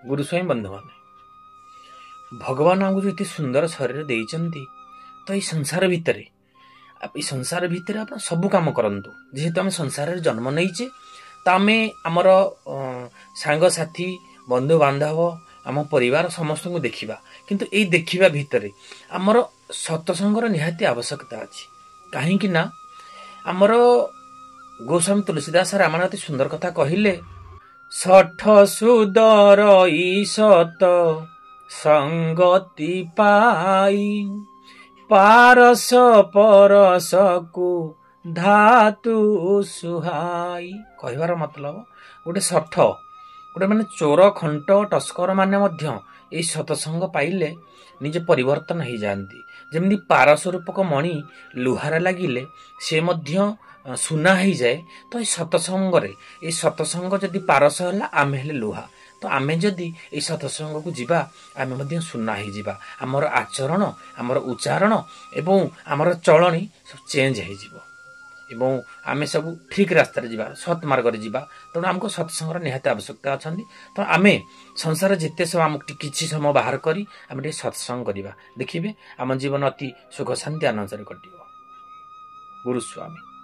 गुरुस्वामी बंधु मान भगवान आमको जो सुंदर शरीर देइचंती तो ये संसार भितर आप सब काम करंतु जेहेतु आम संसार जन्म नहींचे तो आम आमर सांग साथी बंधु बांधव आम परिवार समस्त को देखा किंतु ये देखा भितर आमर सत्संगर निहाती आवश्यकता अच्छी कहीं ना आमर गोस्वामी तुलसीदास रामायण सुंदर कथा कहले सठ सुदर ईसत संगति पाई पारस परस को धातु सुहाई कहबार मतलब गोटे सठ गोटे माने चोर खंट टस्कर माने मध्य ए सत्संग पाइले निजे परिवर्तन हो जाती जमी पारस रूपक मणि लुहार लगिले से मध्य सुना हो जाए तो ये सत्संग जदि पारस है आम हेले लुहा तो आम जदि ये सत्संग को जीवा आम मध्य सुना हो जावा आमर आचरण आमर उच्चारण एवं आमर चलनी सब चेंज हो आम सब ठीक रास्ता जीवा सत् मार्ग जीवा तेणु आमको सत्संगर निहाती आवश्यकता अच्छा तो आम संसार जिते सब आम किसी समय बाहर करी आम सत्संग करवा देखिए आम जीवन अति सुख शांति आनंद कटिव गुरुस्वामी।